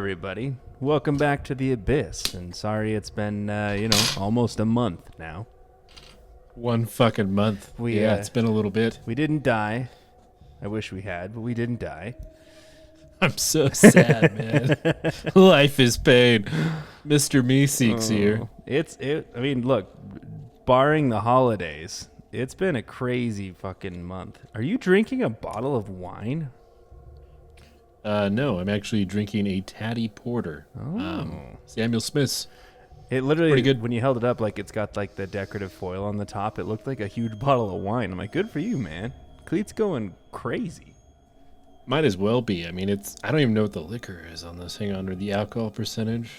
everybody. Welcome back to the Abyss. And sorry it's been, almost a month now. One fucking month. It's been a little bit. We didn't die. I wish we had, but we didn't die. I'm so sad, man. Life is pain. Mr. Meeseeks here. Look, barring the holidays, it's been a crazy fucking month. Are you drinking a bottle of wine? No, I'm actually drinking a Tatty Porter. Samuel Smith's. It literally, pretty good. When you held it up, like it's got like the decorative foil on the top, it looked like a huge bottle of wine. I'm like, good for you, man. Cleet's going crazy. Might as well be. I mean, I don't even know what the liquor is on this. Hang on, or the alcohol percentage.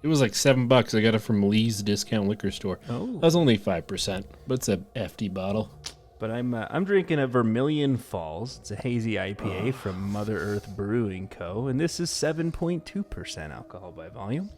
It was like $7. I got it from Lee's discount liquor store. Oh. That was only 5%, but it's a FD bottle. But I'm drinking a Vermilion Falls. It's a hazy IPA from Mother Earth Brewing Co. And this is 7.2% alcohol by volume.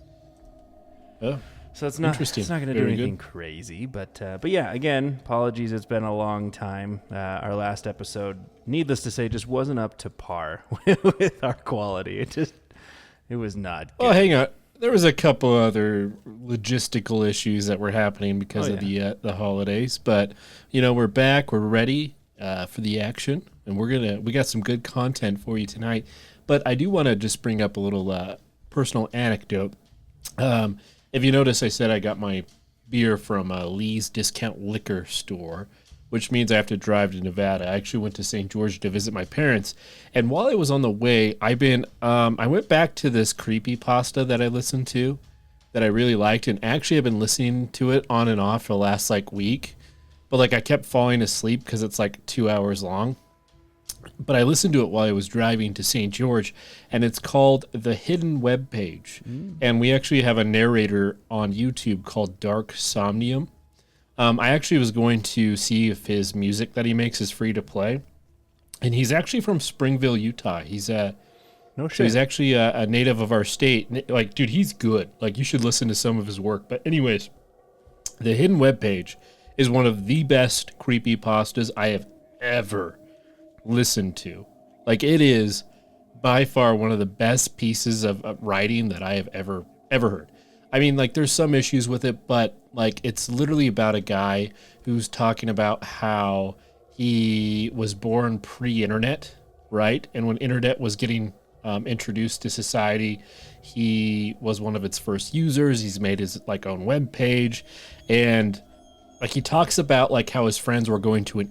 Oh, so it's not going to do anything good. Crazy. But yeah, again, apologies. It's been a long time. Our last episode, needless to say, just wasn't up to par with our quality. It was not good. Well, hang on. There was a couple other logistical issues that were happening because of the holidays, but we're back, we're ready for the action, and we got some good content for you tonight. But I do want to just bring up a little personal anecdote. If you notice, I said I got my beer from Lee's discount liquor store, which means I have to drive to Nevada. I actually went to St. George to visit my parents. And while I was on the way, I went back to this creepypasta that I listened to that I really liked. And actually I've been listening to it on and off for the last week. But I kept falling asleep because it's 2 hours long. But I listened to it while I was driving to St. George, and it's called The Hidden Web Page. And we actually have a narrator on YouTube called Dark Somnium. I actually was going to see if his music that he makes is free to play. And he's actually from Springville, Utah. He's no shit. So he's actually a native of our state. Dude, he's good. You should listen to some of his work. But anyways, The Hidden Web Page is one of the best creepypastas I have ever listened to. It is by far one of the best pieces of writing that I have ever heard. I mean, there's some issues with it, but it's literally about a guy who's talking about how he was born pre-internet, right? And when internet was getting introduced to society, he was one of its first users. He's made his own web page, and he talks about how his friends were going to an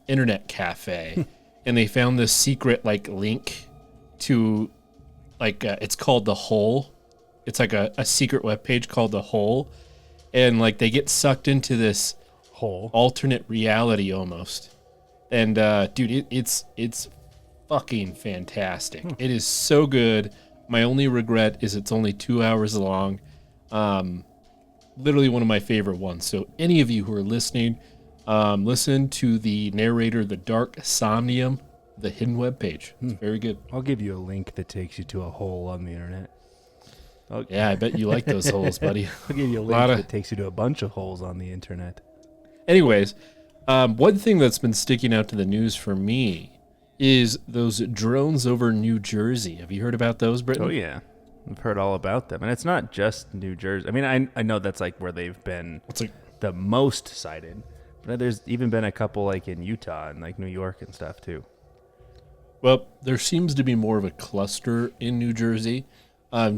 internet cafe, and they found this secret link to it's called The Hole. It's a secret webpage called The Hole. And they get sucked into this hole, alternate reality almost. And dude, it's fucking fantastic. It is so good. My only regret is it's only 2 hours long. Literally one of my favorite ones. So any of you who are listening, listen to the narrator, The Dark Somnium, The Hidden Web Page. It's very good. I'll give you a link that takes you to a hole on the internet. Yeah, I bet you like those holes, buddy. I'll give you a link that takes you to a bunch of holes on the internet. Anyways, one thing that's been sticking out to the news for me is those drones over New Jersey. Have you heard about those, Britton? Oh, yeah. I've heard all about them. And it's not just New Jersey. I mean, I know that's where they've been the most cited. But there's even been a couple in Utah and New York and stuff, too. Well, there seems to be more of a cluster in New Jersey.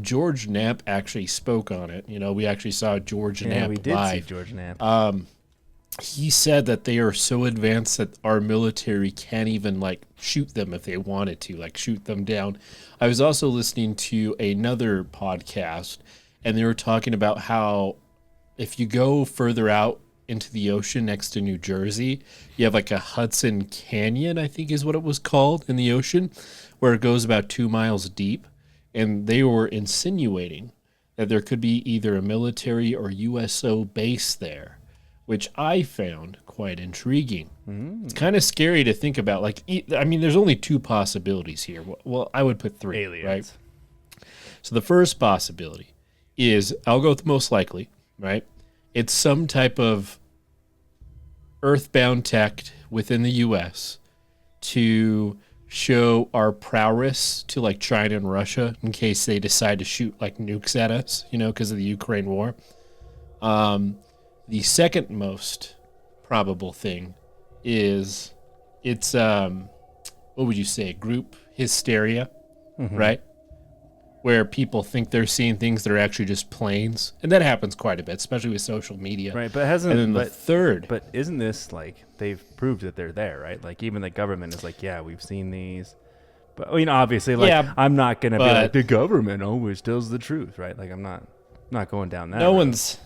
George Knapp actually spoke on it. We actually saw George Knapp live. We did see George Knapp. He said that they are so advanced that our military can't even shoot them if they wanted to, shoot them down. I was also listening to another podcast, and they were talking about how if you go further out into the ocean next to New Jersey, you have a Hudson Canyon, I think is what it was called, in the ocean, where it goes about 2 miles deep. And they were insinuating that there could be either a military or USO base there, which I found quite intriguing. It's kind of scary to think about. There's only two possibilities here. Well, I would put three. Aliens. Right? So the first possibility is, I'll go with most likely, right? It's some type of earthbound tech within the U.S. to show our prowess to like China and Russia in case they decide to shoot like nukes at us, because of the Ukraine war. The second most probable thing is it's what would you say, group hysteria, right? Where people think they're seeing things that are actually just planes, and that happens quite a bit, especially with social media. Right, but hasn't. And then the third, but isn't this like they've proved that they're there, right? Like even the government is like, yeah, we've seen these. But I mean, obviously, like I'm not gonna be like the government always tells the truth, right? Like I'm not going down that. No road. one's.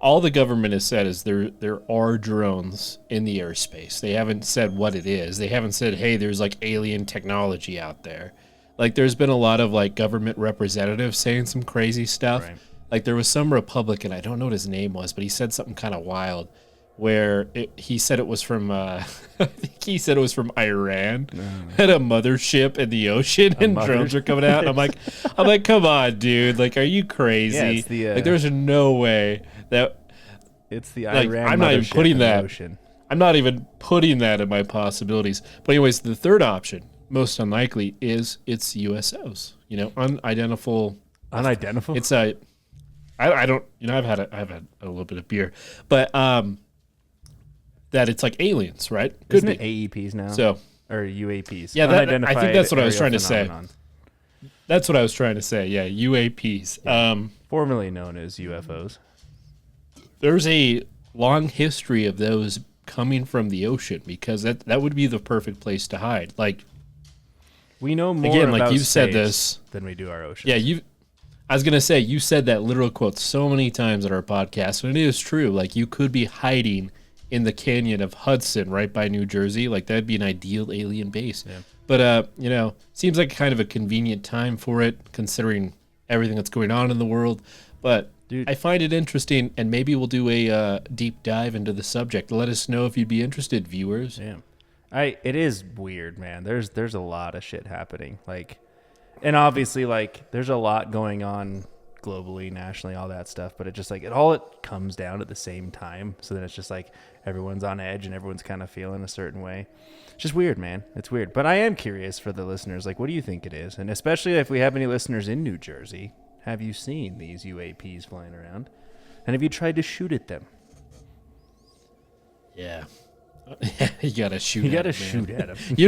All the government has said is there are drones in the airspace. They haven't said what it is. They haven't said, hey, there's like alien technology out there. Like there's been a lot of like government representatives saying some crazy stuff. Right. Like there was some Republican, I don't know what his name was, but he said something kind of wild where he said it was from I think he said it was from Iran. Had a mothership in the ocean and drones are coming out. And I'm like, come on, dude. Like, are you crazy? Yeah, it's the, like there's no way that it's the like, Iran I'm not even mothership putting in the that. ocean. I'm not even putting that in my possibilities. But anyways, the third option, most unlikely, is it's USOs. Unidentifiable. Unidentifiable. It's a. I don't. I've had a little bit of beer, but that it's like aliens, right? Isn't it AEPs now? So or UAPs? Yeah, I think that's what I was trying to say. Phenomenon. That's what I was trying to say. Yeah, UAPs. Yeah. Formerly known as UFOs. There's a long history of those coming from the ocean because that would be the perfect place to hide. Like we know more again, about like you've said space this than we do our oceans. Yeah, I was gonna say you said that literal quote so many times on our podcast, and it is true. Like you could be hiding in the canyon of Hudson right by New Jersey. Like that'd be an ideal alien base. Yeah. But seems like kind of a convenient time for it considering everything that's going on in the world. But dude, I find it interesting, and maybe we'll do a deep dive into the subject. Let us know if you'd be interested, viewers. Yeah. It is weird, man. There's a lot of shit happening. Like, and obviously, like, there's a lot going on globally, nationally, all that stuff. But it just like it comes down at the same time. So then it's just like everyone's on edge and everyone's kind of feeling a certain way. It's just weird, man. It's weird. But I am curious for the listeners. Like, what do you think it is? And especially if we have any listeners in New Jersey, have you seen these UAPs flying around? And have you tried to shoot at them? Yeah. You gotta shoot. You gotta shoot at them. Do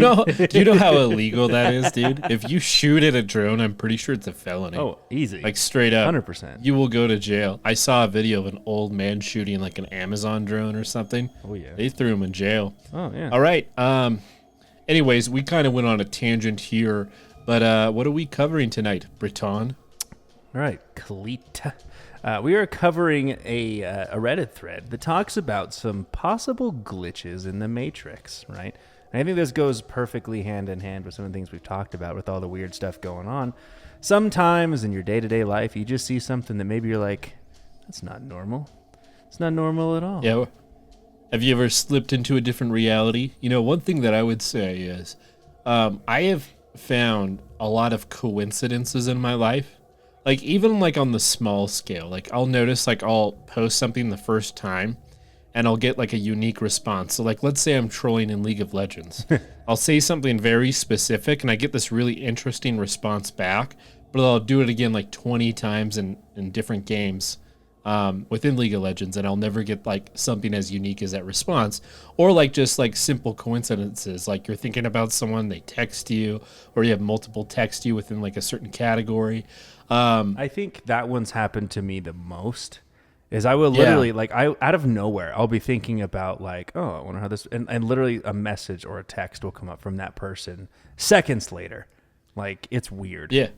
you know how illegal that is, dude? If you shoot at a drone, I'm pretty sure it's a felony. Oh, easy. Like straight up, 100%. You will go to jail. I saw a video of an old man shooting like an Amazon drone or something. Oh yeah. They threw him in jail. Oh yeah. All right. Anyways, we kind of went on a tangent here, but what are we covering tonight, Breton? All right, Kalita. We are covering a Reddit thread that talks about some possible glitches in the Matrix, right? And I think this goes perfectly hand in hand with some of the things we've talked about with all the weird stuff going on. Sometimes in your day-to-day life, you just see something that maybe you're like, that's not normal. It's not normal at all. Yeah. Have you ever slipped into a different reality? One thing that I would say is I have found a lot of coincidences in my life. Like, even, like, on the small scale, like, I'll notice, like, I'll post something the first time, and I'll get, like, a unique response. So, like, let's say I'm trolling in League of Legends. I'll say something very specific, and I get this really interesting response back, but I'll do it again, like, 20 times in different games within League of Legends, and I'll never get, like, something as unique as that response. Or, like, just, like, simple coincidences. Like, you're thinking about someone, they text you, or you have multiple text you within, like, a certain category. I think that one's happened to me the most. Is I will literally like out of nowhere I'll be thinking about like, oh, I wonder how this and literally a message or a text will come up from that person seconds later. Like, it's weird. Yeah.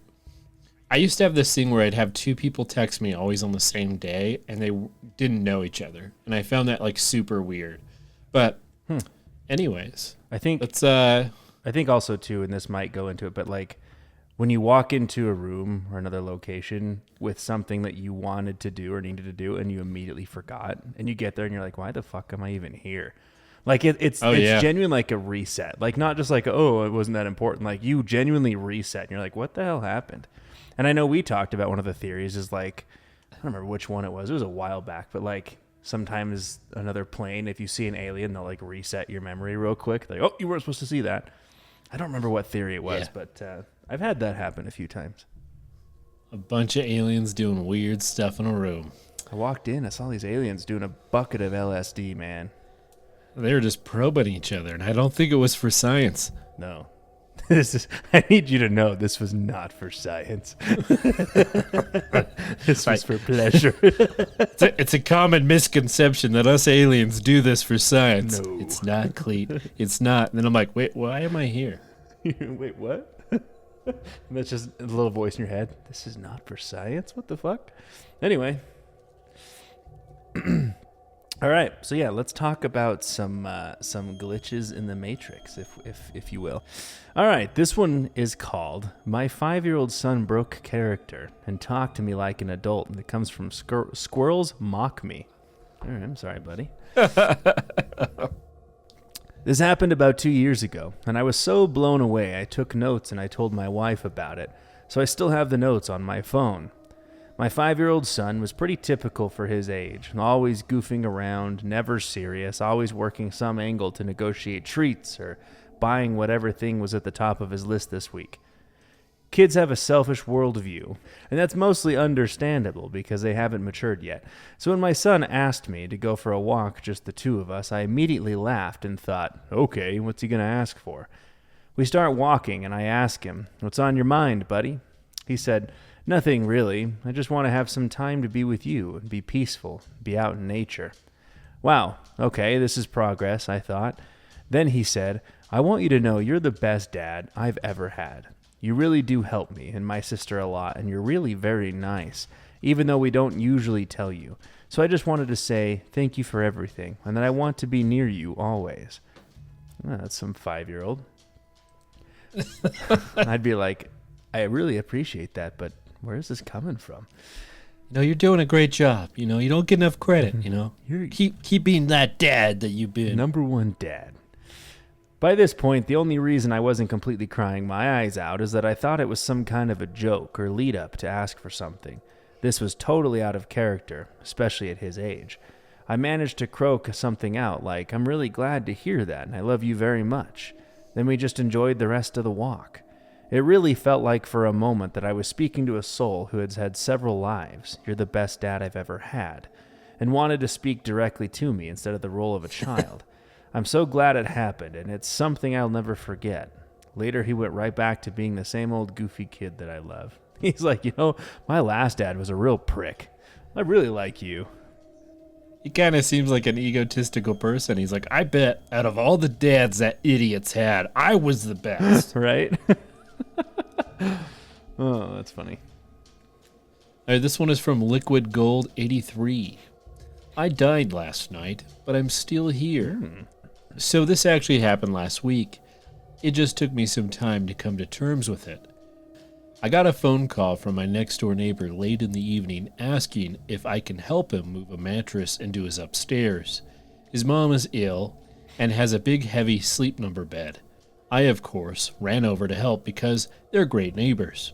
I used to have this thing where I'd have two people text me always on the same day and they didn't know each other, and I found that like super weird. But anyways, I think also too, and this might go into it, but like when you walk into a room or another location with something that you wanted to do or needed to do and you immediately forgot, and you get there and you're like, why the fuck am I even here? Like it's genuine, like a reset. Like not just like, oh, it wasn't that important. Like you genuinely reset and you're like, what the hell happened? And I know we talked about one of the theories is like, I don't remember which one it was. It was a while back, but like sometimes another plane, if you see an alien, they'll like reset your memory real quick. Like, oh, you weren't supposed to see that. I don't remember what theory it was, Yeah. but I've had that happen a few times. A bunch of aliens doing weird stuff in a room. I walked in, I saw these aliens doing a bucket of LSD, man. They were just probing each other, and I don't think it was for science. No. I need you to know this was not for science. This was for pleasure. It's a common misconception that us aliens do this for science. No. It's not, Cleet. It's not. And then I'm like, wait, why am I here? Wait, what? And that's just a little voice in your head. This is not for science? What the fuck? Anyway. All right, so yeah, let's talk about some glitches in the Matrix, if you will. All right, this one is called "My 5-year-old son broke character and talked to me like an adult," and it comes from Squirrels Mock Me. All right, I'm sorry, buddy. This happened about 2 years ago, and I was so blown away. I took notes and I told my wife about it, so I still have the notes on my phone. My 5-year-old son was pretty typical for his age, always goofing around, never serious, always working some angle to negotiate treats or buying whatever thing was at the top of his list this week. Kids have a selfish worldview, and that's mostly understandable because they haven't matured yet. So when my son asked me to go for a walk, just the two of us, I immediately laughed and thought, okay, what's he going to ask for? We start walking, and I ask him, "What's on your mind, buddy?" He said, "Nothing really. I just want to have some time to be with you and be peaceful, be out in nature." Wow, okay, this is progress, I thought. Then he said, "I want you to know you're the best dad I've ever had. You really do help me and my sister a lot, and you're really very nice, even though we don't usually tell you. So I just wanted to say thank you for everything, and that I want to be near you always." That's some 5-year-old. I'd be like, I really appreciate that, but where is this coming from? You're doing a great job. You don't get enough credit. You're Keep being that dad that you've been. number one dad. By this point, the only reason I wasn't completely crying my eyes out is that I thought it was some kind of a joke or lead up to ask for something. This was totally out of character, especially at his age. I managed to croak something out like, "I'm really glad to hear that, and I love you very much." Then we just enjoyed the rest of the walk. It really felt like for a moment that I was speaking to a soul who has had several lives, "You're the best dad I've ever had," and wanted to speak directly to me instead of the role of a child. I'm so glad it happened, and it's something I'll never forget. Later, he went right back to being the same old goofy kid that I love. He's like, my last dad was a real prick. I really like you. He kind of seems like an egotistical person. He's like, I bet out of all the dads that idiots had, I was the best. Right? Oh, that's funny. All right, this one is from Liquid Gold 83. I died last night, but I'm still here. So this actually happened last week. It just took me some time to come to terms with it. I got a phone call from my next door neighbor late in the evening asking if I can help him move a mattress into his upstairs. His mom is ill and has a big heavy sleep number bed. I, of course, ran over to help because they're great neighbors.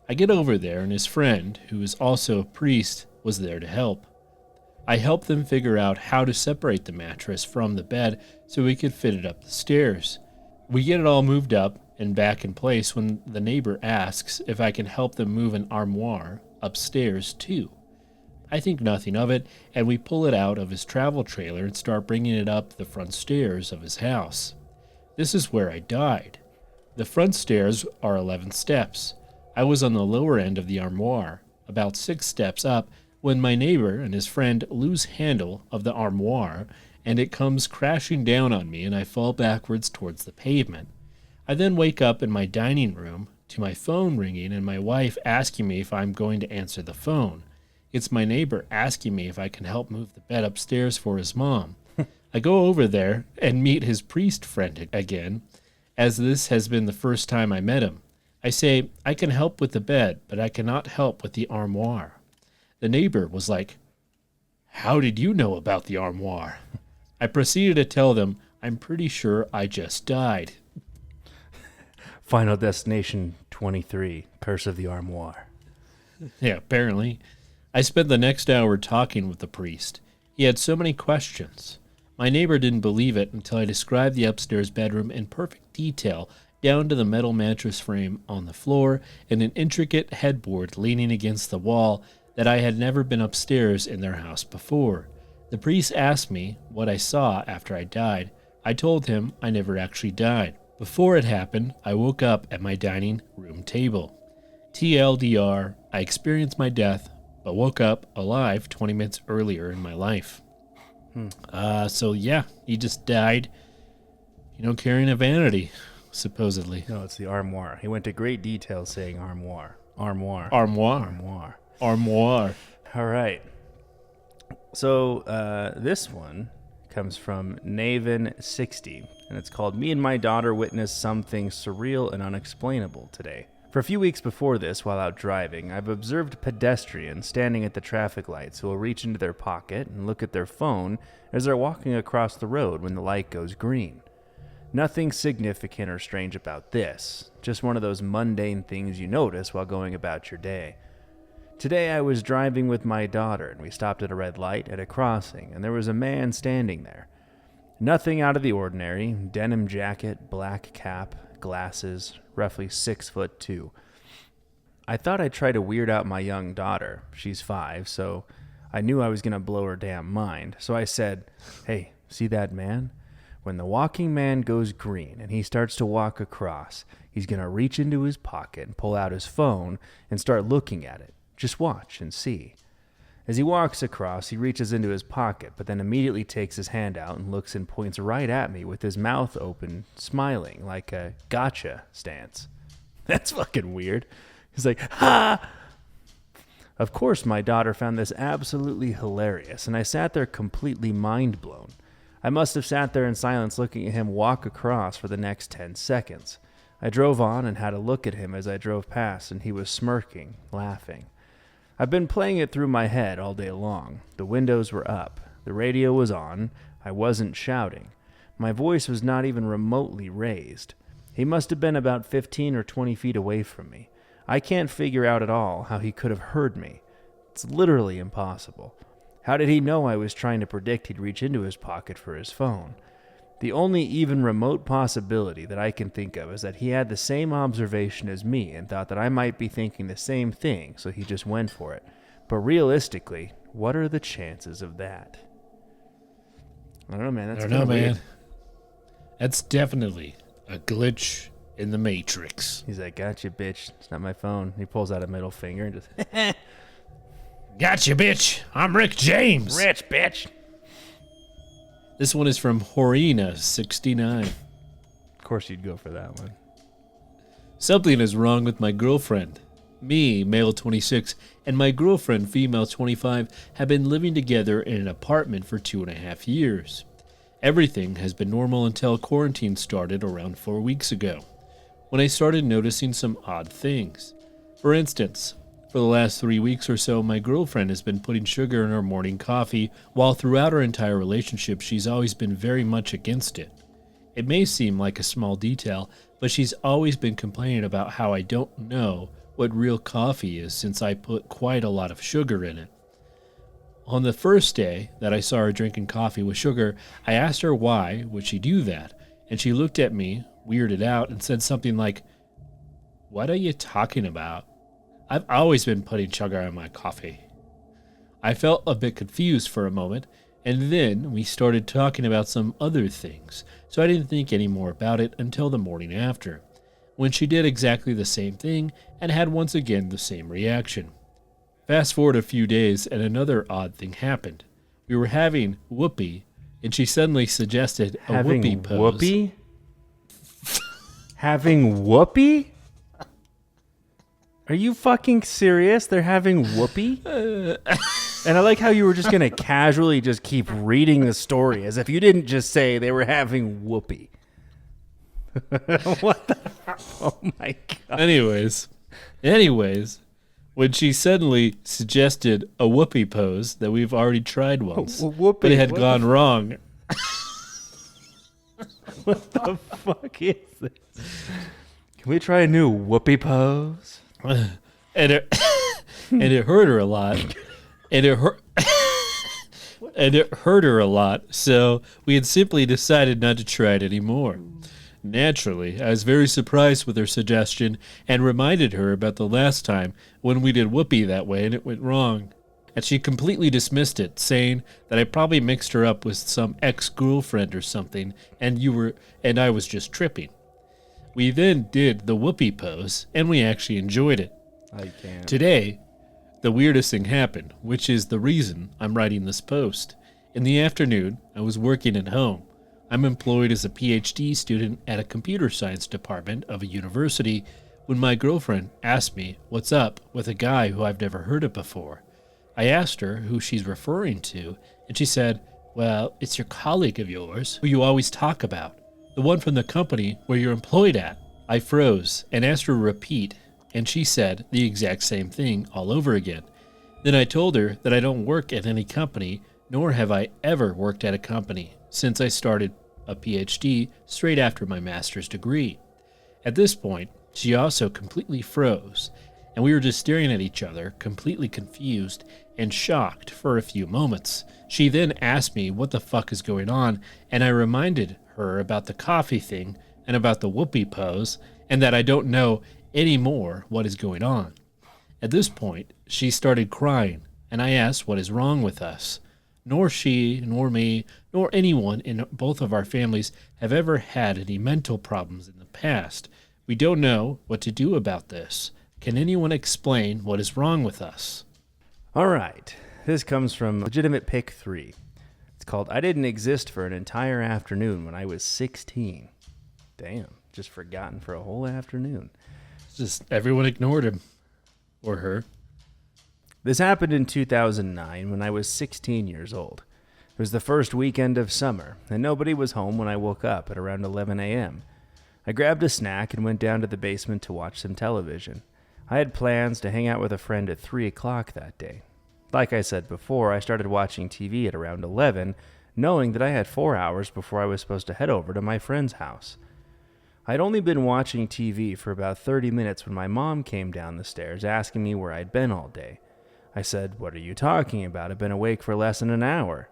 I get over there and his friend, who is also a priest, was there to help. I helped them figure out how to separate the mattress from the bed so we could fit it up the stairs. We get it all moved up and back in place when the neighbor asks if I can help them move an armoire upstairs too. I think nothing of it, and we pull it out of his travel trailer and start bringing it up the front stairs of his house. This is where I died. The front stairs are 11 steps. I was on the lower end of the armoire, about 6 steps up, when my neighbor and his friend lose handle of the armoire, and it comes crashing down on me and I fall backwards towards the pavement. I then wake up in my dining room to my phone ringing and my wife asking me if I'm going to answer the phone. It's my neighbor asking me if I can help move the bed upstairs for his mom. I go over there and meet his priest friend again, as this has been the first time I met him. I say, I can help with the bed, but I cannot help with the armoire. The neighbor was like, how did you know about the armoire? I proceeded to tell them, I'm pretty sure I just died. Final Destination 23, Curse of the Armoire. Yeah, apparently. I spent the next hour talking with the priest. He had so many questions. My neighbor didn't believe it until I described the upstairs bedroom in perfect detail down to the metal mattress frame on the floor and an intricate headboard leaning against the wall that I had never been upstairs in their house before. The priest asked me what I saw after I died. I told him I never actually died. Before it happened, I woke up at my dining room table. TLDR, I experienced my death, but woke up alive 20 minutes earlier in my life. So yeah, he just died, carrying a vanity, supposedly. No, it's the armoire. He went to great detail saying armoire. Armoire. Armoire. Armoire. Armoire. All right. So this one comes from Naven60, and it's called Me and My Daughter Witnessed Something Surreal and Unexplainable Today. For a few weeks before this, while out driving, I've observed pedestrians standing at the traffic lights who will reach into their pocket and look at their phone as they're walking across the road when the light goes green. Nothing significant or strange about this, just one of those mundane things you notice while going about your day. Today I was driving with my daughter and we stopped at a red light at a crossing and there was a man standing there. Nothing out of the ordinary, denim jacket, black cap, glasses, roughly 6'2". I thought I'd try to weird out my young daughter. She's 5, so I knew I was going to blow her damn mind. So I said, "Hey, see that man? When the walking man goes green and he starts to walk across, he's going to reach into his pocket and pull out his phone and start looking at it. Just watch and see." As he walks across, he reaches into his pocket, but then immediately takes his hand out and looks and points right at me with his mouth open, smiling like a gotcha stance. That's fucking weird. He's like, "Ha!" Of course, my daughter found this absolutely hilarious, and I sat there completely mind blown. I must have sat there in silence looking at him walk across for the next 10 seconds. I drove on and had a look at him as I drove past, and he was smirking, laughing. I've been playing it through my head all day long. The windows were up. The radio was on. I wasn't shouting. My voice was not even remotely raised. He must have been about 15 or 20 feet away from me. I can't figure out at all how he could have heard me. It's literally impossible. How did he know I was trying to predict he'd reach into his pocket for his phone? The only even remote possibility that I can think of is that he had the same observation as me and thought that I might be thinking the same thing, so he just went for it. But realistically, what are the chances of that? I don't know, man. That's kind of weird. That's definitely a glitch in the Matrix. He's like, "Gotcha, bitch. It's not my phone." He pulls out a middle finger and just, "Gotcha, bitch. I'm Rick James." "Rich, bitch." This one is from Horina69. Of course you'd go for that one. Something is wrong with my girlfriend. Me, male 26, and my girlfriend, female 25, have been living together in an apartment for 2.5 years. Everything has been normal until quarantine started around 4 weeks ago, when I started noticing some odd things. For instance, for the last 3 weeks or so, my girlfriend has been putting sugar in her morning coffee, while throughout our entire relationship, she's always been very much against it. It may seem like a small detail, but she's always been complaining about how I don't know what real coffee is since I put quite a lot of sugar in it. On the first day that I saw her drinking coffee with sugar, I asked her why would she do that, and she looked at me, weirded out, and said something like, "What are you talking about? I've always been putting sugar in my coffee." I felt a bit confused for a moment, and then we started talking about some other things, so I didn't think any more about it until the morning after, when she did exactly the same thing and had once again the same reaction. Fast forward a few days, and another odd thing happened. We were having whoopee, and she suddenly suggested a whoopee pose. Whoopee? Having whoopee? Are you fucking serious? They're having whoopee? And I like how you were just going to casually just keep reading the story as if you didn't just say they were having whoopee. What the fuck? Oh my God. Anyways, when she suddenly suggested a whoopee pose that we've already tried once, but it had gone wrong. What the fuck is this? Can we try a new whoopee pose? And it hurt her a lot. And it hurt her a lot, so we had simply decided not to try it anymore. Naturally, I was very surprised with her suggestion and reminded her about the last time when we did whoopee that way and it went wrong. And she completely dismissed it, saying that I probably mixed her up with some ex-girlfriend or something, and I was just tripping. We then did the whoopee pose, and we actually enjoyed it. I can't. Today, the weirdest thing happened, which is the reason I'm writing this post. In the afternoon, I was working at home. I'm employed as a PhD student at a computer science department of a university when my girlfriend asked me what's up with a guy who I've never heard of before. I asked her who she's referring to, and she said, well, it's your colleague of yours who you always talk about, the one from the company where you're employed at. I froze and asked her to repeat, and she said the exact same thing all over again. Then I told her that I don't work at any company, nor have I ever worked at a company since I started a PhD straight after my master's degree. At this point, she also completely froze, and we were just staring at each other, completely confused and shocked for a few moments. She then asked me what the fuck is going on, and I reminded her about the coffee thing and about the whoopee pose, and that I don't know any more what is going on. At this point, she started crying, and I asked what is wrong with us. Nor she, nor me, nor anyone in both of our families have ever had any mental problems in the past. We don't know what to do about this. Can anyone explain what is wrong with us? All right. This comes from Legitimate Pick 3. It's called I Didn't Exist for an Entire Afternoon When I Was 16. Damn. Just forgotten for a whole afternoon. Just everyone ignored him. Or her. This happened in 2009 when I was 16 years old. It was the first weekend of summer, and nobody was home when I woke up at around 11 a.m. I grabbed a snack and went down to the basement to watch some television. I had plans to hang out with a friend at 3 o'clock that day. Like I said before, I started watching TV at around 11, knowing that I had 4 hours before I was supposed to head over to my friend's house. I'd only been watching TV for about 30 minutes when my mom came down the stairs asking me where I'd been all day. I said, "What are you talking about? I've been awake for less than an hour."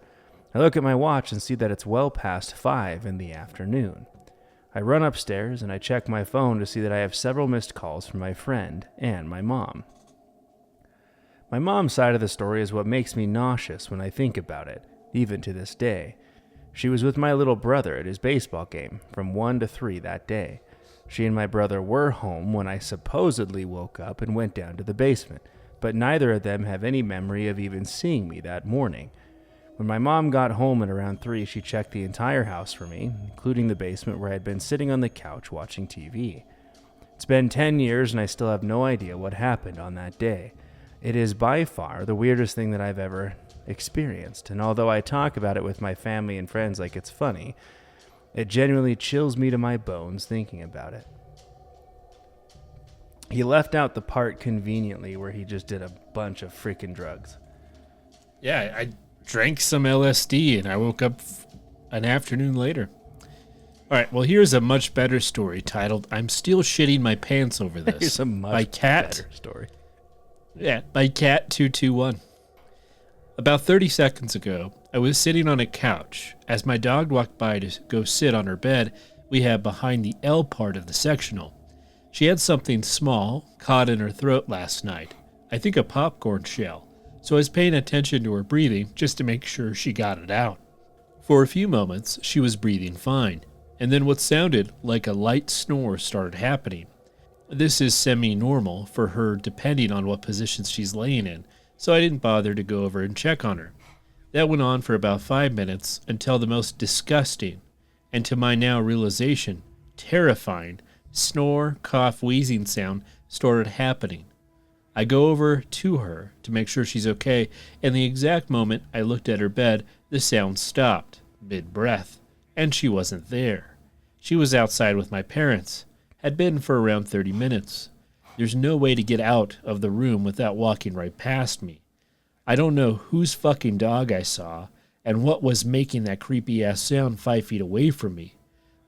I look at my watch and see that it's well past 5 in the afternoon. I run upstairs and I check my phone to see that I have several missed calls from my friend and my mom. My mom's side of the story is what makes me nauseous when I think about it, even to this day. She was with my little brother at his baseball game from 1 to 3 that day. She and my brother were home when I supposedly woke up and went down to the basement, but neither of them have any memory of even seeing me that morning. When my mom got home at around 3, she checked the entire house for me, including the basement where I had been sitting on the couch watching TV. It's been 10 years and I still have no idea what happened on that day. It is by far the weirdest thing that I've ever experienced, and although I talk about it with my family and friends like it's funny, it genuinely chills me to my bones thinking about it. He left out the part conveniently where he just did a bunch of freaking drugs. Yeah, I drank some LSD and I woke up an afternoon later. All right, well, here's a much better story titled "I'm Still Shitting My Pants Over This." Here's a much by Cat. better story. Yeah, by Cat221. About 30 seconds ago, I was sitting on a couch. As my dog walked by to go sit on her bed we have behind the L part of the sectional. She had something small caught in her throat last night. I think a popcorn shell. So I was paying attention to her breathing just to make sure she got it out. For a few moments, she was breathing fine, and then what sounded like a light snore started happening. This is semi-normal for her depending on what position she's laying in, so I didn't bother to go over and check on her. That went on for about 5 minutes until the most disgusting, and to my now realization, terrifying, snore, cough, wheezing sound started happening. I go over to her to make sure she's okay, and the exact moment I looked at her bed, the sound stopped, mid-breath, and she wasn't there. She was outside with my parents, had been for around 30 minutes. There's no way to get out of the room without walking right past me. I don't know whose fucking dog I saw and what was making that creepy-ass sound 5 feet away from me,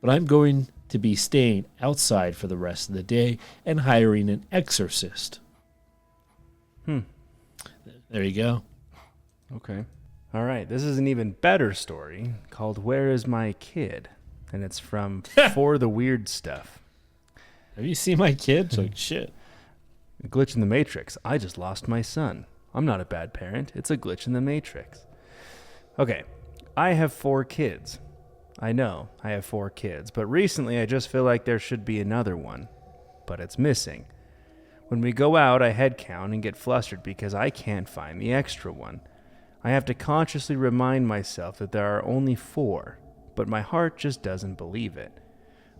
but I'm going to be staying outside for the rest of the day and hiring an exorcist. There you go. Okay. All right. This is an even better story called "Where Is My Kid?" and it's from For the Weird Stuff. Have you seen my kids? Like, shit. A glitch in the Matrix. I just lost my son. I'm not a bad parent. It's a glitch in the Matrix. Okay, I have 4 kids. I know, I have 4 kids, but recently I just feel like there should be another one, but it's missing. When we go out, I head count and get flustered because I can't find the extra one. I have to consciously remind myself that there are only 4, but my heart just doesn't believe it.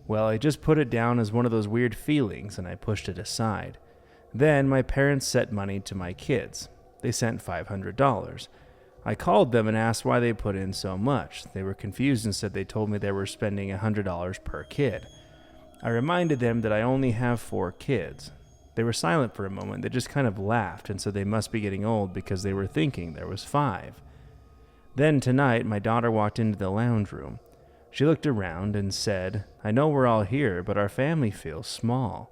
Well, I just put it down as one of those weird feelings and I pushed it aside. Then my parents sent money to my kids. They sent $500. I called them and asked why they put in so much. They were confused and said they told me they were spending $100 per kid. I reminded them that I only have 4 kids. They were silent for a moment. They just kind of laughed and said they must be getting old because they were thinking there was 5. Then tonight, my daughter walked into the lounge room. She looked around and said, I know we're all here, but our family feels small.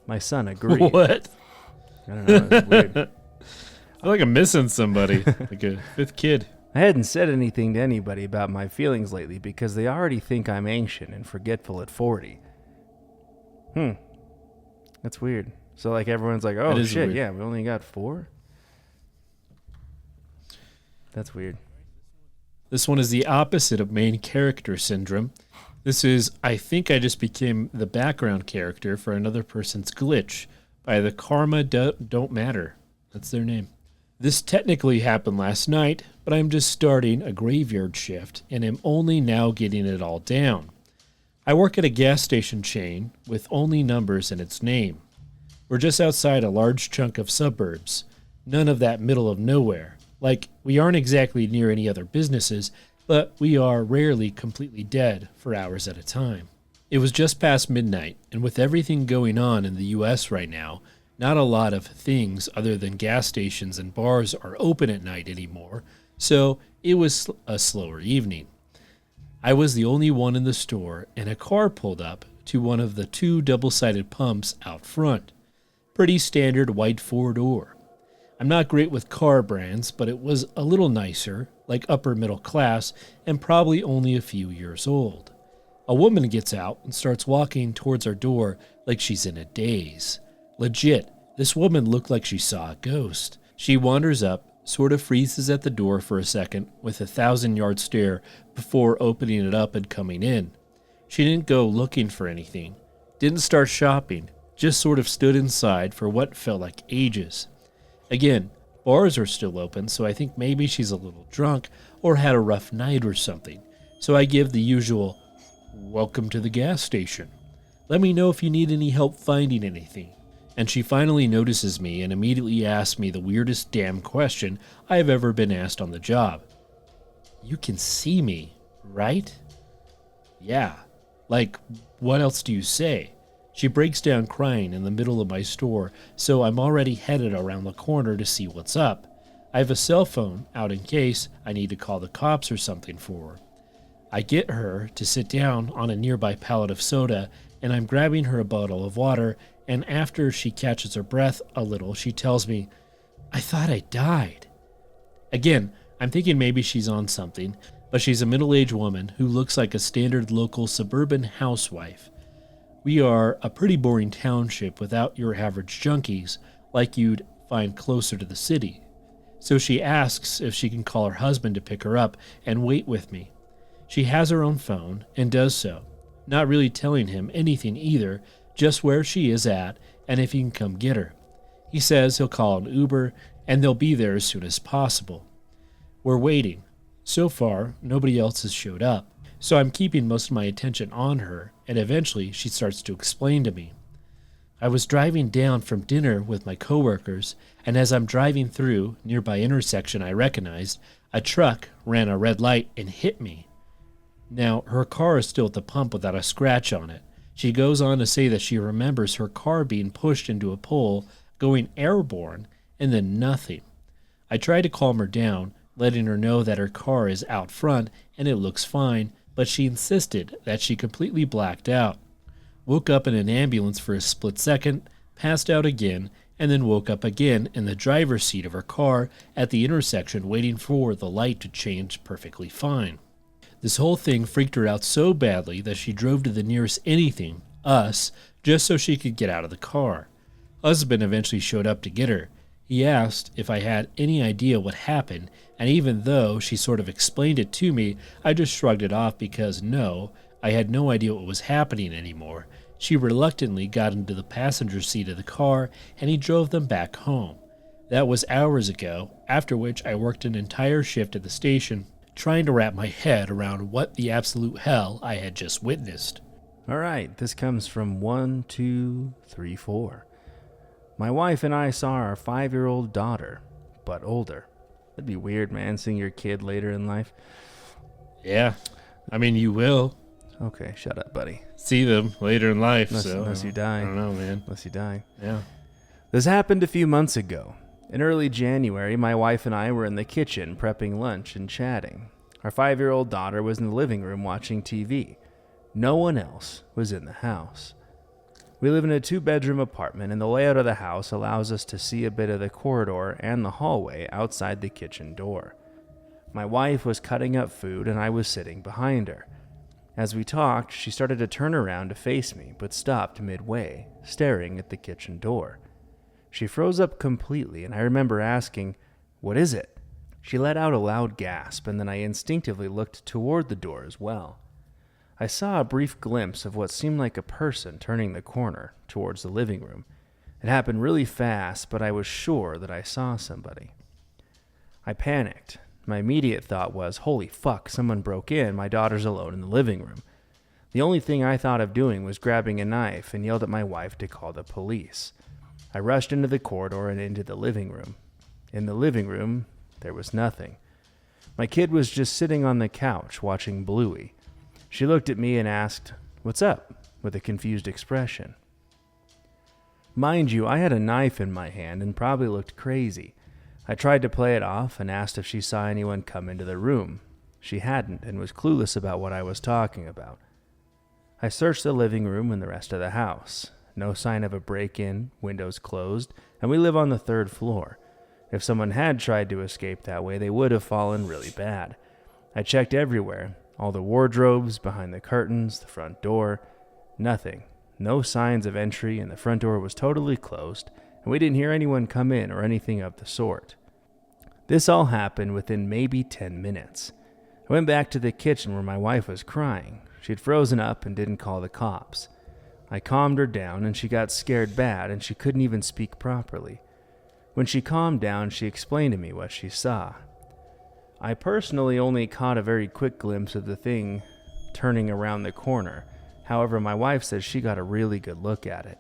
My son agreed. What? I don't know, it's weird. I feel like I'm missing somebody, like a 5th kid. I hadn't said anything to anybody about my feelings lately because they already think I'm ancient and forgetful at 40. That's weird. So like everyone's like, oh shit, weird. Yeah, we only got 4? That's weird. This one is the opposite of main character syndrome. This is, I think I just became the background character for another person's glitch by the Karma Don't Matter. That's their name. This technically happened last night, but I'm just starting a graveyard shift and am only now getting it all down. I work at a gas station chain with only numbers in its name. We're just outside a large chunk of suburbs, none of that middle of nowhere. Like, we aren't exactly near any other businesses, but we are rarely completely dead for hours at a time. It was just past midnight, and with everything going on in the U.S. right now, not a lot of things other than gas stations and bars are open at night anymore, so it was a slower evening. I was the only one in the store, and a car pulled up to one of the 2 double-sided pumps out front. Pretty standard white 4-door. I'm not great with car brands, but it was a little nicer, like upper middle class, and probably only a few years old. A woman gets out and starts walking towards our door like she's in a daze. Legit, this woman looked like she saw a ghost. She wanders up, sort of freezes at the door for a second with a 1,000-yard stare before opening it up and coming in. She didn't go looking for anything, didn't start shopping, just sort of stood inside for what felt like ages. Again, bars are still open, so I think maybe she's a little drunk or had a rough night or something. So I give the usual, welcome to the gas station. Let me know if you need any help finding anything. And she finally notices me and immediately asks me the weirdest damn question I have ever been asked on the job. You can see me, right? Yeah. Like, what else do you say? She breaks down crying in the middle of my store, so I'm already headed around the corner to see what's up. I have a cell phone out in case I need to call the cops or something for her. I get her to sit down on a nearby pallet of soda, and I'm grabbing her a bottle of water, and after she catches her breath a little, she tells me, I thought I died. Again, I'm thinking maybe she's on something, but she's a middle-aged woman who looks like a standard local suburban housewife. We are a pretty boring township without your average junkies, like you'd find closer to the city. So she asks if she can call her husband to pick her up and wait with me. She has her own phone and does so, not really telling him anything either, just where she is at and if he can come get her. He says he'll call an Uber and they'll be there as soon as possible. We're waiting. So far, nobody else has showed up, so I'm keeping most of my attention on her, and eventually she starts to explain to me. I was driving down from dinner with my coworkers, and as I'm driving through nearby intersection I recognized, a truck ran a red light and hit me. Now, her car is still at the pump without a scratch on it. She goes on to say that she remembers her car being pushed into a pole, going airborne, and then nothing. I try to calm her down, letting her know that her car is out front and it looks fine, but she insisted that she completely blacked out. Woke up in an ambulance for a split second, passed out again, and then woke up again in the driver's seat of her car at the intersection waiting for the light to change perfectly fine. This whole thing freaked her out so badly that she drove to the nearest anything, us, just so she could get out of the car. Husband eventually showed up to get her. He asked if I had any idea what happened, and even though she sort of explained it to me, I just shrugged it off because no, I had no idea what was happening anymore. She reluctantly got into the passenger seat of the car, and he drove them back home. That was hours ago, after which I worked an entire shift at the station, trying to wrap my head around what the absolute hell I had just witnessed. All right, this comes from 1, 2, 3, 4. My wife and I saw our 5-year-old daughter, but older. That'd be weird, man, seeing your kid later in life. Yeah, I mean, you will. Okay, shut up, buddy. See them later in life, Unless you die. I don't know, man. Unless you die. Yeah. This happened a few months ago. In early January, my wife and I were in the kitchen prepping lunch and chatting. Our 5-year-old daughter was in the living room watching TV. No one else was in the house. We live in a 2-bedroom apartment, and the layout of the house allows us to see a bit of the corridor and the hallway outside the kitchen door. My wife was cutting up food, and I was sitting behind her. As we talked, she started to turn around to face me, but stopped midway, staring at the kitchen door. She froze up completely, and I remember asking, "What is it?" She let out a loud gasp, and then I instinctively looked toward the door as well. I saw a brief glimpse of what seemed like a person turning the corner towards the living room. It happened really fast, but I was sure that I saw somebody. I panicked. My immediate thought was, holy fuck, someone broke in, my daughter's alone in the living room. The only thing I thought of doing was grabbing a knife and yelled at my wife to call the police. I rushed into the corridor and into the living room. In the living room, there was nothing. My kid was just sitting on the couch watching Bluey. She looked at me and asked, "What's up?" with a confused expression. Mind you, I had a knife in my hand and probably looked crazy. I tried to play it off and asked if she saw anyone come into the room. She hadn't and was clueless about what I was talking about. I searched the living room and the rest of the house. No sign of a break-in, windows closed, and we live on the 3rd floor. If someone had tried to escape that way, they would have fallen really bad. I checked everywhere. All the wardrobes, behind the curtains, the front door. Nothing. No signs of entry, and the front door was totally closed, and we didn't hear anyone come in or anything of the sort. This all happened within maybe 10 minutes. I went back to the kitchen where my wife was crying. She had frozen up and didn't call the cops. I calmed her down, and she got scared bad, and she couldn't even speak properly. When she calmed down, she explained to me what she saw. I personally only caught a very quick glimpse of the thing turning around the corner. However, my wife says she got a really good look at it.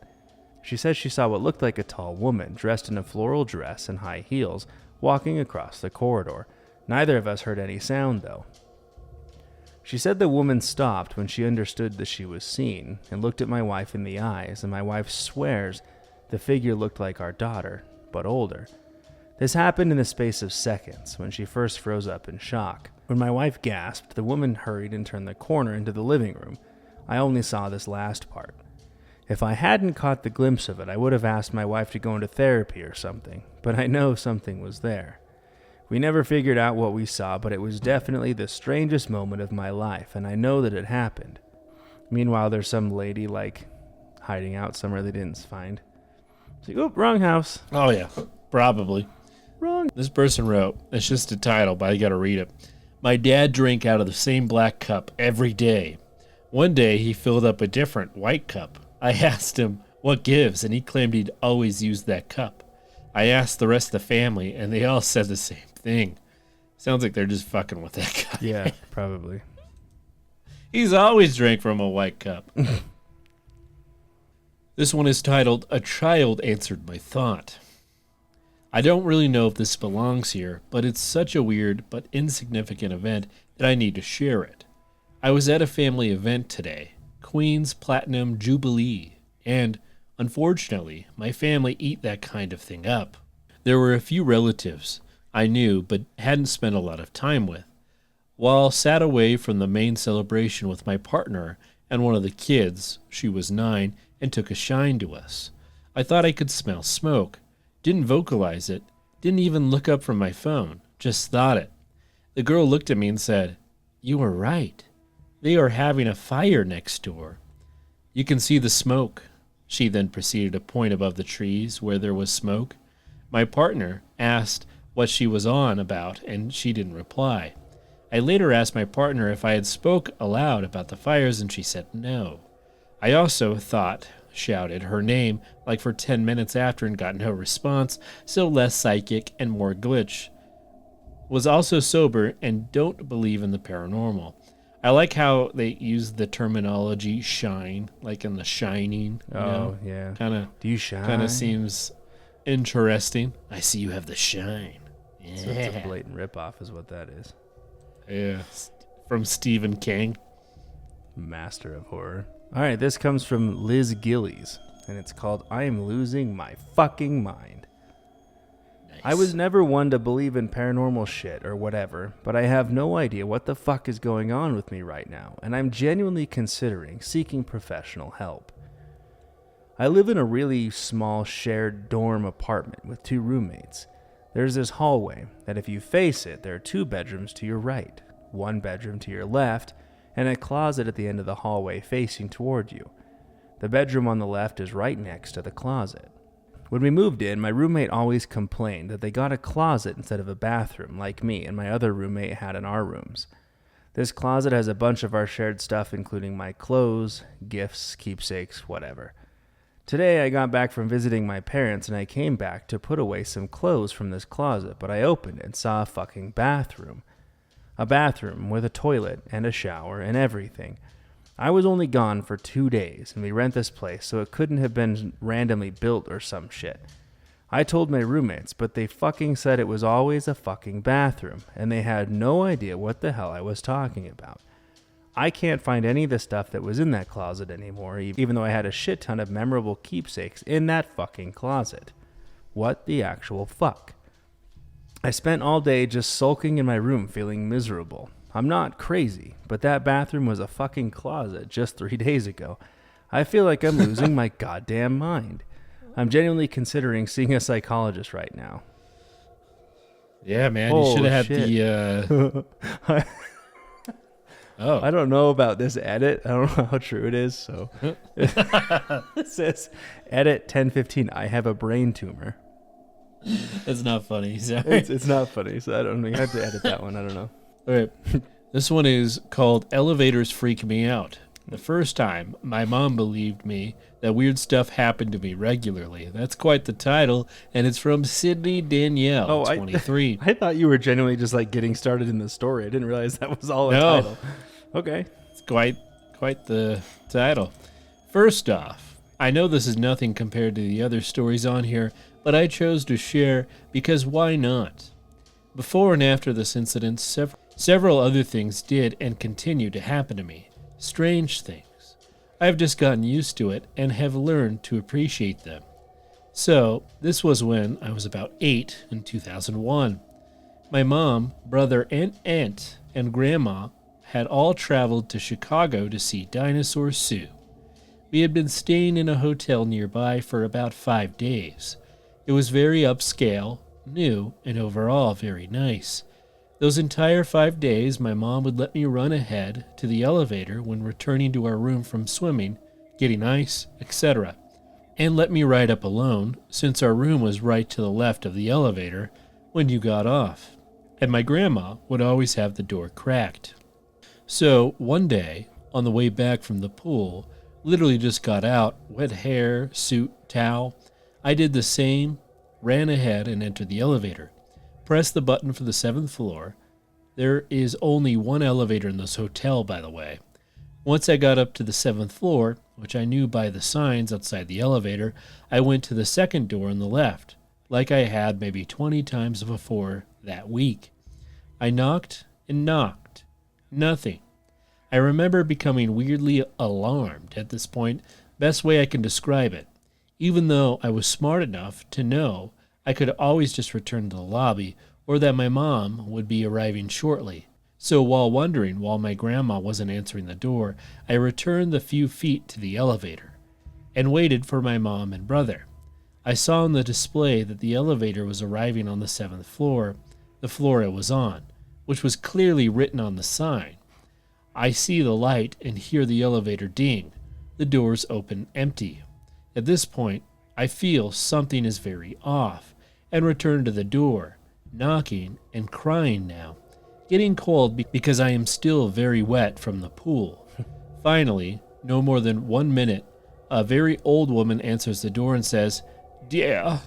She says she saw what looked like a tall woman, dressed in a floral dress and high heels, walking across the corridor. Neither of us heard any sound, though. She said the woman stopped when she understood that she was seen, and looked at my wife in the eyes, and my wife swears the figure looked like our daughter, but older. This happened in the space of seconds, when she first froze up in shock. When my wife gasped, the woman hurried and turned the corner into the living room. I only saw this last part. If I hadn't caught the glimpse of it, I would have asked my wife to go into therapy or something, but I know something was there. We never figured out what we saw, but it was definitely the strangest moment of my life, and I know that it happened. Meanwhile, there's some lady, hiding out somewhere they didn't find. It's like, oh, wrong house. Oh, yeah, probably. Wrong. This person wrote, it's just a title, but I gotta read it. My dad drank out of the same black cup every day. One day, he filled up a different white cup. I asked him what gives, and he claimed he'd always used that cup. I asked the rest of the family, and they all said the same thing. Sounds like they're just fucking with that guy. Yeah, probably. He's always drank from a white cup. This one is titled, A Child Answered My Thought. I don't really know if this belongs here, but it's such a weird but insignificant event that I need to share it. I was at a family event today, Queen's Platinum Jubilee, and unfortunately, my family eat that kind of thing up. There were a few relatives I knew but hadn't spent a lot of time with. While sat away from the main celebration with my partner and one of the kids, she was 9, and took a shine to us. I thought I could smell smoke. Didn't vocalize it. Didn't even look up from my phone. Just thought it. The girl looked at me and said, You were right. They are having a fire next door. You can see the smoke. She then proceeded to point above the trees where there was smoke. My partner asked what she was on about, and she didn't reply. I later asked my partner if I had spoke aloud about the fires, and she said no. I also shouted her name like for 10 minutes after and got no response, so less psychic and more glitch. Was also sober and don't believe in the paranormal. I like how they use the terminology shine, like in The Shining. Yeah. Do you shine? Kind of seems interesting. I see you have the shine. Yeah. So it's a blatant ripoff is what that is. Yeah. From Stephen King. Master of horror. All right, this comes from Liz Gillies, and it's called I Am Losing My Fucking Mind. Nice. I was never one to believe in paranormal shit or whatever, but I have no idea what the fuck is going on with me right now, and I'm genuinely considering seeking professional help. I live in a really small shared dorm apartment with 2 roommates. There's this hallway that if you face it, there are 2 bedrooms to your right, 1 bedroom to your left, and a closet at the end of the hallway facing toward you. The bedroom on the left is right next to the closet. When we moved in, my roommate always complained that they got a closet instead of a bathroom, like me and my other roommate had in our rooms. This closet has a bunch of our shared stuff, including my clothes, gifts, keepsakes, whatever. Today, I got back from visiting my parents, and I came back to put away some clothes from this closet, but I opened it and saw a fucking bathroom. A bathroom with a toilet and a shower and everything. I was only gone for 2 days, and we rent this place, so it couldn't have been randomly built or some shit. I told my roommates, but they fucking said it was always a fucking bathroom, and they had no idea what the hell I was talking about. I can't find any of the stuff that was in that closet anymore, even though I had a shit ton of memorable keepsakes in that fucking closet. What the actual fuck? I spent all day just sulking in my room feeling miserable. I'm not crazy, but that bathroom was a fucking closet just 3 days ago. I feel like I'm losing my goddamn mind. I'm genuinely considering seeing a psychologist right now. Yeah, man, you should have had the... Oh. I don't know about this edit. I don't know how true it is. So it says, edit 10:15. I have a brain tumor. It's not funny. Sorry. It's not funny. So I don't know. You have to edit that one. I don't know. All right. This one is called Elevators Freak Me Out. The first time, my mom believed me that weird stuff happened to me regularly. That's quite the title, and it's from Sydney Danielle, 23. I thought you were genuinely just like getting started in the story. I didn't realize that was all a title. Okay. It's quite the title. First off, I know this is nothing compared to the other stories on here, but I chose to share because why not? Before and after this incident, several other things did and continue to happen to me. Strange things. I've just gotten used to it and have learned to appreciate them. So, this was when I was about 8 in 2001. My mom, brother, and aunt and grandma had all traveled to Chicago to see Dinosaur Sue. We had been staying in a hotel nearby for about 5 days. It was very upscale, new, and overall very nice. Those entire 5 days, my mom would let me run ahead to the elevator when returning to our room from swimming, getting ice, etc., and let me ride up alone, since our room was right to the left of the elevator when you got off, and my grandma would always have the door cracked. So, one day, on the way back from the pool, literally just got out, wet hair, suit, towel. I did the same, ran ahead and entered the elevator. Pressed the button for the 7th floor. There is only one elevator in this hotel, by the way. Once I got up to the 7th floor, which I knew by the signs outside the elevator, I went to the second door on the left, like I had maybe 20 times before that week. I knocked and knocked. Nothing. I remember becoming weirdly alarmed at this point, best way I can describe it, even though I was smart enough to know I could always just return to the lobby or that my mom would be arriving shortly. So while wondering why my grandma wasn't answering the door, I returned the few feet to the elevator and waited for my mom and brother. I saw on the display that the elevator was arriving on the 7th floor, the floor it was on, which was clearly written on the sign. I see the light and hear the elevator ding. The doors open empty. At this point, I feel something is very off and return to the door, knocking and crying now, getting cold because I am still very wet from the pool. Finally, no more than 1 minute, a very old woman answers the door and says, "Dear,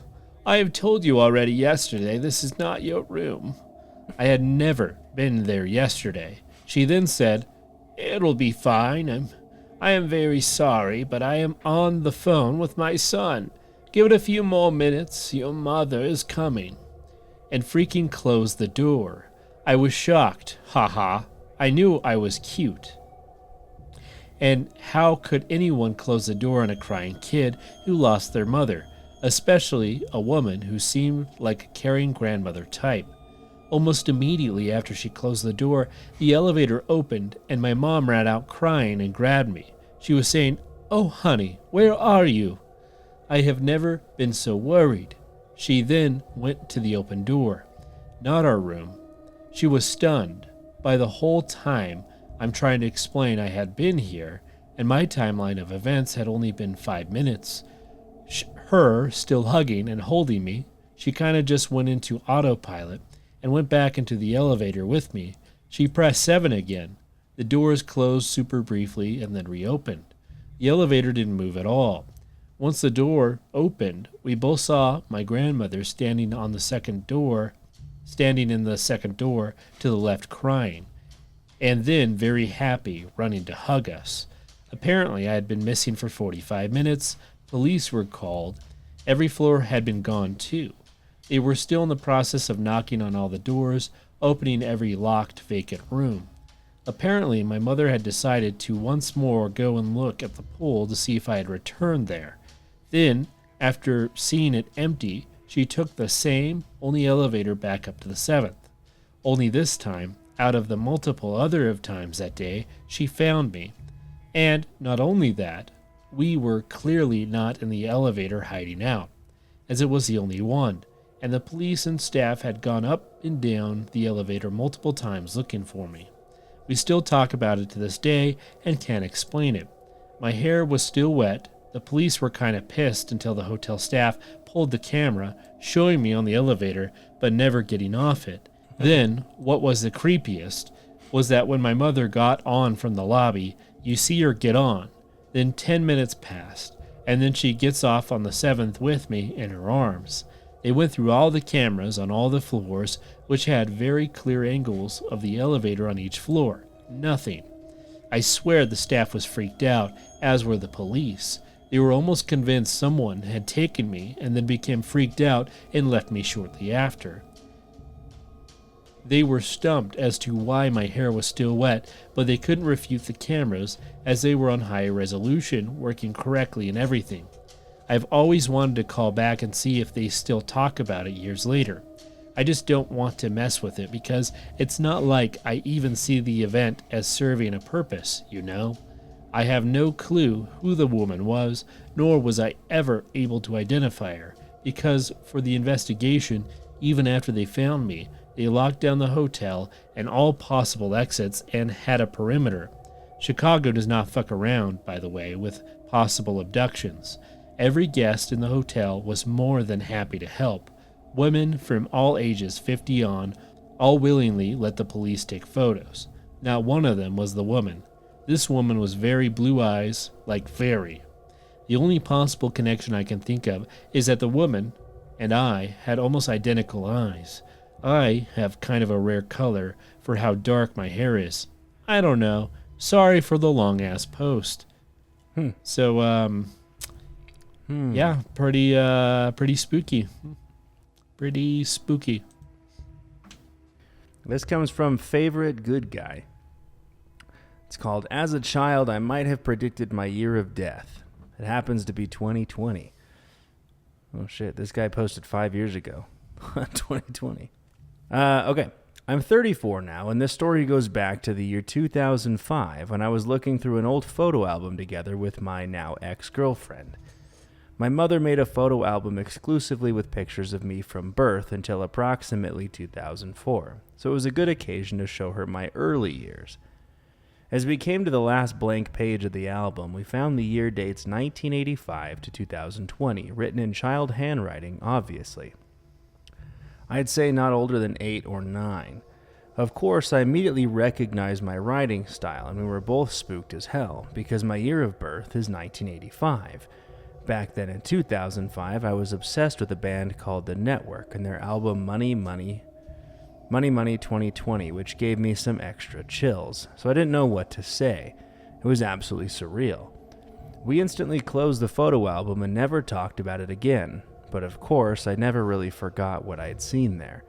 I have told you already yesterday this is not your room." I had never been there yesterday. She then said, "It'll be fine. I am very sorry, but I am on the phone with my son. Give it a few more minutes. Your mother is coming." And freaking closed the door. I was shocked. Haha. I knew I was cute. And how could anyone close the door on a crying kid who lost their mother, especially a woman who seemed like a caring grandmother type? Almost immediately after she closed the door, the elevator opened and my mom ran out crying and grabbed me. She was saying, "Oh, honey, where are you?" I have never been so worried. She then went to the open door. Not our room. She was stunned. By the whole time, I'm trying to explain I had been here, and my timeline of events had only been 5 minutes. Her still hugging and holding me, she kind of just went into autopilot and went back into the elevator with me. She pressed 7 again. The doors closed super briefly and then reopened. The elevator didn't move at all. Once the door opened, we both saw my grandmother standing in the second door to the left crying, and then very happy, running to hug us. Apparently I had been missing for 45 minutes. Police were called. Every floor had been gone too. They were still in the process of knocking on all the doors, opening every locked, vacant room. Apparently, my mother had decided to once more go and look at the pool to see if I had returned there. Then, after seeing it empty, she took the same, only elevator back up to the 7th. Only this time, out of the multiple other of times that day, she found me. And not only that, we were clearly not in the elevator hiding out, as it was the only one, and the police and staff had gone up and down the elevator multiple times looking for me. We still talk about it to this day and can't explain it. My hair was still wet. The police were kind of pissed until the hotel staff pulled the camera, showing me on the elevator, but never getting off it. Then, what was the creepiest was that when my mother got on from the lobby, you see her get on. Then 10 minutes passed, and then she gets off on the 7th with me in her arms. They went through all the cameras on all the floors, which had very clear angles of the elevator on each floor. Nothing. I swear the staff was freaked out, as were the police. They were almost convinced someone had taken me and then became freaked out and left me shortly after. They were stumped as to why my hair was still wet, but they couldn't refute the cameras as they were on high resolution, working correctly and everything. I've always wanted to call back and see if they still talk about it years later. I just don't want to mess with it because it's not like I even see the event as serving a purpose, you know? I have no clue who the woman was, nor was I ever able to identify her, because for the investigation, even after they found me, they locked down the hotel and all possible exits and had a perimeter. Chicago does not fuck around, by the way, with possible abductions. Every guest in the hotel was more than happy to help. Women from all ages 50 on all willingly let the police take photos. Not one of them was the woman. This woman was very blue eyes, like very. The only possible connection I can think of is that the woman and I had almost identical eyes. I have kind of a rare color for how dark my hair is. I don't know. Sorry for the long-ass post. So, yeah, pretty spooky. Pretty spooky. This comes from Favorite Good Guy. It's called, As a Child, I Might Have Predicted My Year of Death. It happens to be 2020. Oh, shit. This guy posted 5 years ago. 2020. Okay. I'm 34 now, and this story goes back to the year 2005 when I was looking through an old photo album together with my now ex-girlfriend. My mother made a photo album exclusively with pictures of me from birth until approximately 2004, so it was a good occasion to show her my early years. As we came to the last blank page of the album, we found the year dates 1985 to 2020, written in child handwriting, obviously. I'd say not older than 8 or 9. Of course, I immediately recognized my writing style, and we were both spooked as hell, because my year of birth is 1985. Back then in 2005, I was obsessed with a band called The Network and their album Money Money 2020, which gave me some extra chills, so I didn't know what to say. It was absolutely surreal. We instantly closed the photo album and never talked about it again, but of course, I never really forgot what I had seen there.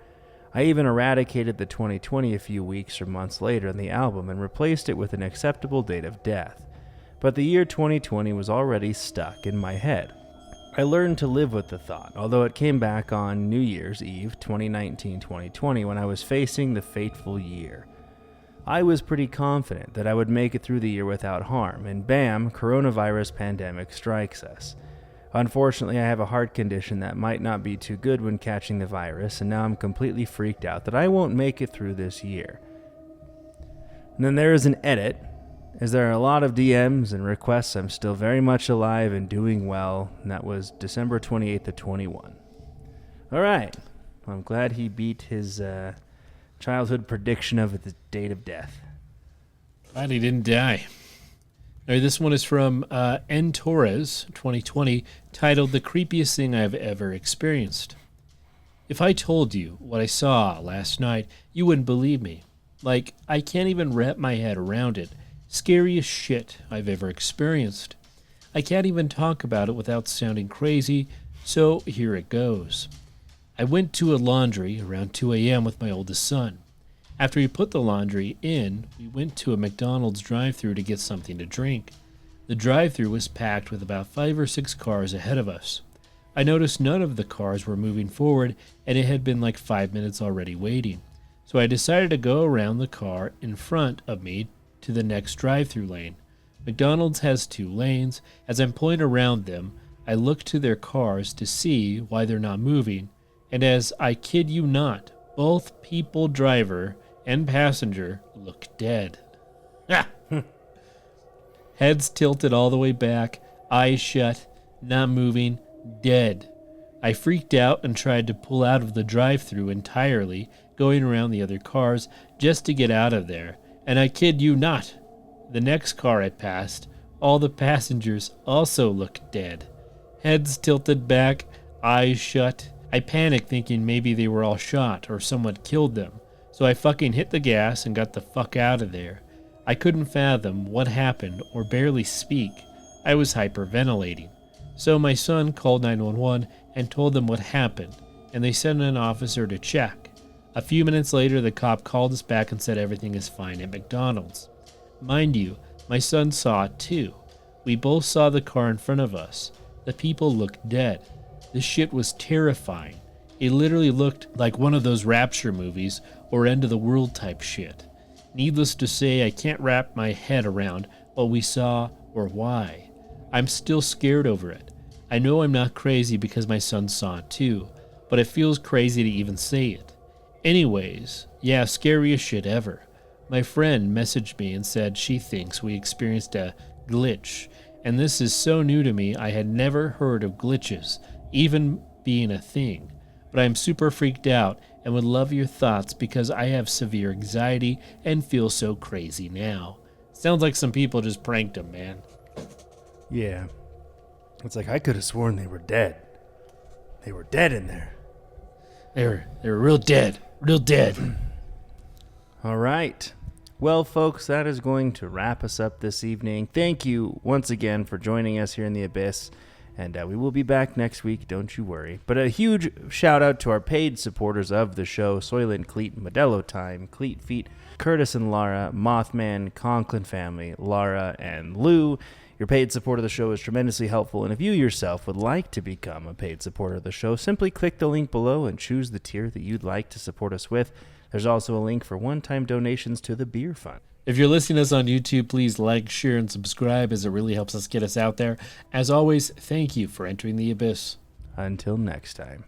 I even eradicated the 2020 a few weeks or months later in the album and replaced it with an acceptable date of death. But the year 2020 was already stuck in my head. I learned to live with the thought, although it came back on New Year's Eve 2019-2020 when I was facing the fateful year. I was pretty confident that I would make it through the year without harm, and bam, coronavirus pandemic strikes us. Unfortunately, I have a heart condition that might not be too good when catching the virus, and now I'm completely freaked out that I won't make it through this year. And then there is an edit, as there are a lot of DMs and requests. I'm still very much alive and doing well, and that was December 28th of 21. All right. Well, I'm glad he beat his childhood prediction of the date of death. Glad he didn't die. Now, this one is from N. Torres, 2020, titled The Creepiest Thing I've Ever Experienced. If I told you what I saw last night, you wouldn't believe me. Like, I can't even wrap my head around it. Scariest shit I've ever experienced. I can't even talk about it without sounding crazy, so here it goes. I went to a laundry around 2 a.m. with my oldest son. After we put the laundry in, we went to a McDonald's drive-thru to get something to drink. The drive-thru was packed with about 5 or 6 cars ahead of us. I noticed none of the cars were moving forward, and it had been like 5 minutes already waiting. So I decided to go around the car in front of me to the next drive-thru lane. McDonald's has 2 lanes. As I'm pulling around them, I look to their cars to see why they're not moving, and as I kid you not, both people, driver and passenger, look dead. Ah! Heads tilted all the way back, eyes shut, not moving, dead. I freaked out and tried to pull out of the drive-thru entirely, going around the other cars just to get out of there. And I kid you not, the next car I passed, all the passengers also looked dead. Heads tilted back, eyes shut. I panicked thinking maybe they were all shot or someone killed them. So I fucking hit the gas and got the fuck out of there. I couldn't fathom what happened or barely speak. I was hyperventilating. So my son called 911 and told them what happened, and they sent an officer to check. A few minutes later, the cop called us back and said everything is fine at McDonald's. Mind you, my son saw it too. We both saw the car in front of us. The people looked dead. This shit was terrifying. It literally looked like one of those Rapture movies or end of the world type shit. Needless to say, I can't wrap my head around what we saw or why. I'm still scared over it. I know I'm not crazy because my son saw it too, but it feels crazy to even say it. Anyways, yeah, scariest shit ever. My friend messaged me and said she thinks we experienced a glitch, and this is so new to me. I had never heard of glitches, even being a thing. But I'm super freaked out and would love your thoughts because I have severe anxiety and feel so crazy now. Sounds like some people just pranked him, man. Yeah. It's like I could have sworn they were dead. They were dead in there. They were real dead. Real dead. All right. Well, folks, that is going to wrap us up this evening. Thank you once again for joining us here in the Abyss. And we will be back next week, don't you worry. But a huge shout out to our paid supporters of the show: Soylent, Cleet, Modelo Time, Cleet Feet, Curtis and Lara, Mothman, Conklin Family, Lara, and Lou. Your paid support of the show is tremendously helpful, and if you yourself would like to become a paid supporter of the show, simply click the link below and choose the tier that you'd like to support us with. There's also a link for one-time donations to the beer fund. If you're listening to us on YouTube, please like, share, and subscribe, as it really helps us get us out there. As always, thank you for entering the Abyss. Until next time.